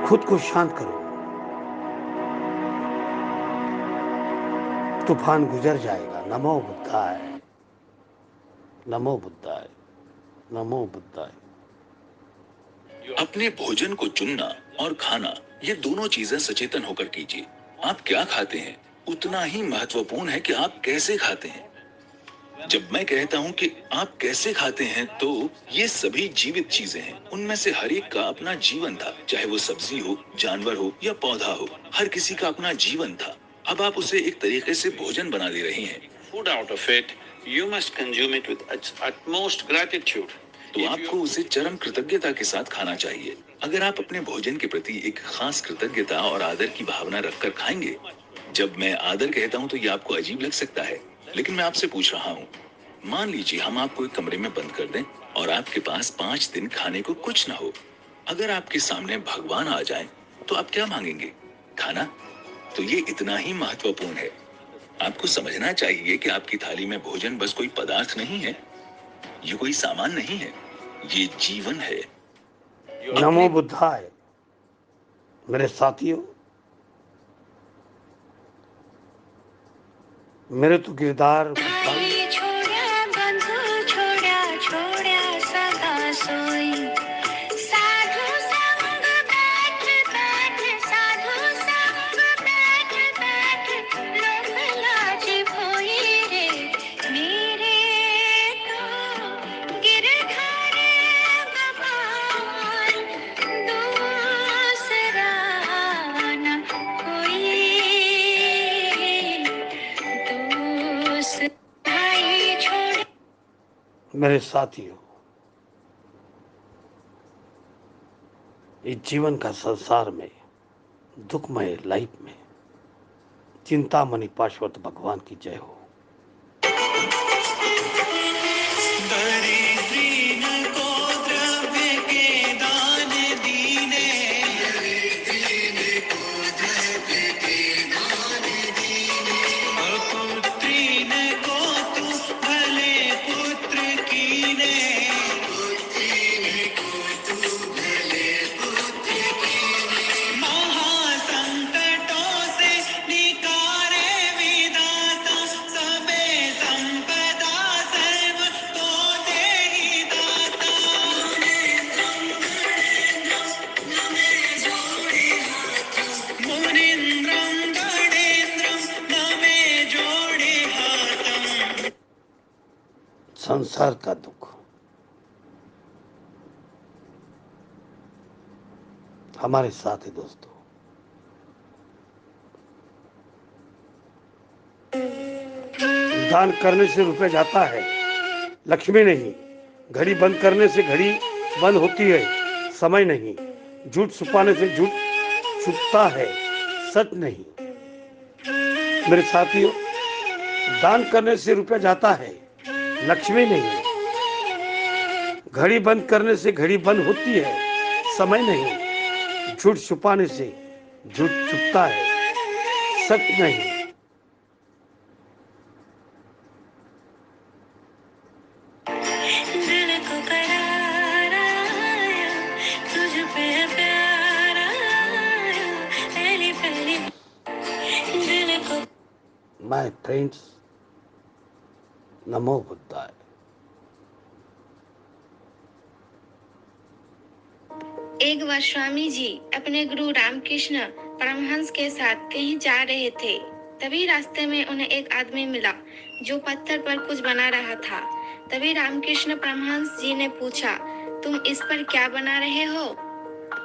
खुद को शांत करो। तूफान गुजर जाएगा। नमो बुद्धाय, नमो बुद्धाय, नमो बुद्धाय। अपने भोजन को चुनना और खाना, ये दोनों चीजें सचेतन होकर कीजिए। आप क्या खाते हैं उतना ही महत्वपूर्ण है कि आप कैसे खाते हैं। जब मैं कहता हूँ कि आप कैसे खाते हैं, तो ये सभी जीवित चीजें हैं। उनमें से हर एक का अपना जीवन था, चाहे वो सब्जी हो, जानवर हो या पौधा हो। हर किसी का अपना जीवन था। अब आप उसे एक तरीके से भोजन बना दे रहे हैं। Food out of it, you must consume it with utmost gratitude. तो आपको उसे चरम कृतज्ञता के साथ खाना चाहिए। अगर आप अपने भोजन के प्रति एक खास कृतज्ञता और आदर की भावना रखकर खाएंगे। जब मैं आदर कहता हूँ तो ये आपको अजीब लग सकता है, लेकिन मैं आपसे पूछ रहा हूँ, मान लीजिए हम आपको एक कमरे में बंद कर दें और आपके पास 5 दिन खाने को कुछ ना हो। अगर आपके सामने भगवान आ जाए तो आप क्या मांगेंगे? खाना। तो ये इतना ही महत्वपूर्ण है। आपको समझना चाहिए कि आपकी थाली में भोजन बस कोई पदार्थ नहीं है, ये कोई सामान नहीं है, ये जीवन है। नमो बुद्धाय। मेरे साथियों, मेरे तो किरदार मेरे साथियों, इस जीवन का संसार में, दुखमय लाइफ में, चिंतामणि पार्श्वत भगवान की जय हो। संसार का दुख हमारे साथ है दोस्तों। दान करने से रुपया जाता है, लक्ष्मी नहीं। घड़ी बंद करने से घड़ी बंद होती है, समय नहीं। झूठ छुपाने से झूठ छुपता है, सच नहीं। मेरे साथियों, दान करने से रुपया जाता है, लक्ष्मी नहीं। घड़ी बंद करने से घड़ी बंद होती है, समय नहीं। झूठ छुपाने से झूठ छुपता है, सच नहीं। दिल को करार आया, तुझ पे प्यार आया, पहली पहली दिल को। माय फ्रेंड्स, नमो बुद्धाय। एक बार स्वामी जी अपने गुरु रामकृष्ण परमहंस के साथ कहीं जा रहे थे। तभी रास्ते में उन्हें एक आदमी मिला जो पत्थर पर कुछ बना रहा था। तभी रामकृष्ण परमहंस जी ने पूछा, तुम इस पर क्या बना रहे हो?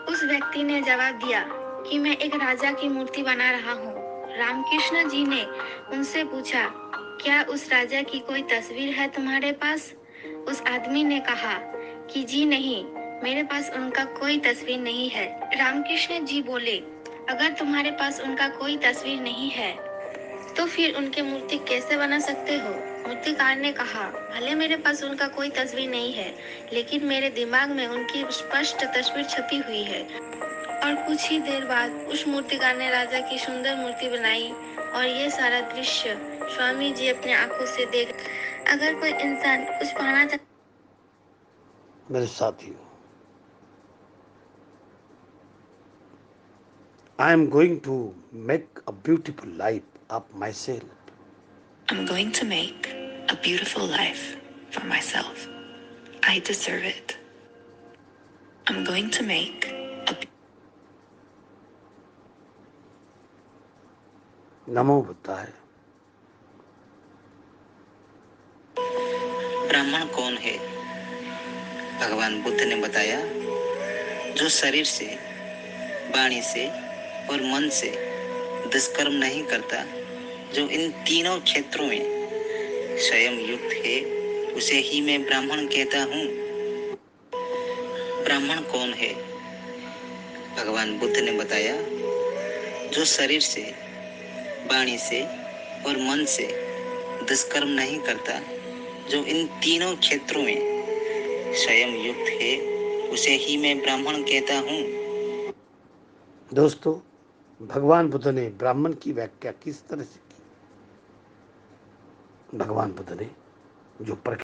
उस व्यक्ति ने जवाब दिया कि मैं एक राजा की मूर्ति बना रहा हूँ। रामकृष्ण जी ने उनसे पूछा, क्या उस राजा की कोई तस्वीर है तुम्हारे पास? उस आदमी ने कहा कि जी नहीं, मेरे पास उनका कोई तस्वीर नहीं है। रामकृष्ण जी बोले, अगर तुम्हारे पास उनका कोई तस्वीर नहीं है तो फिर उनकी मूर्ति कैसे बना सकते हो? मूर्तिकार ने कहा, भले मेरे पास उनका कोई तस्वीर नहीं है, लेकिन मेरे दिमाग में उनकी स्पष्ट तस्वीर छपी हुई है। और कुछ ही देर बाद उस मूर्तिकार ने राजा की सुंदर मूर्ति बनाई और ये सारा दृश्य स्वामी जी अपने आंखों से देख। अगर कोई इंसान कुछ पाना चाहता। मेरे साथियों, I am going to make a beautiful life of myself. I'm going to make a beautiful life for myself. I deserve it. I'm going to make a नमो बुद्धाय। ब्राह्मण कौन है? भगवान बुद्ध ने बताया, जो शरीर से, वाणी से और मन से दुष्कर्म नहीं करता, जो इन तीनों क्षेत्रों में स्वयं युक्त है, उसे ही मैं ब्राह्मण कहता हूँ। ब्राह्मण कौन है? भगवान बुद्ध ने बताया, जो शरीर से, वाणी से और मन से दुष्कर्म नहीं करता, जो इन तीनों क्षेत्रों में स्वयं युक्त है, उसे ही मैं ब्राह्मण कहता हूँ। दोस्तों, भगवान बुद्ध ने ब्राह्मण की व्याख्या किस तरह से की? भगवान बुद्ध ने जो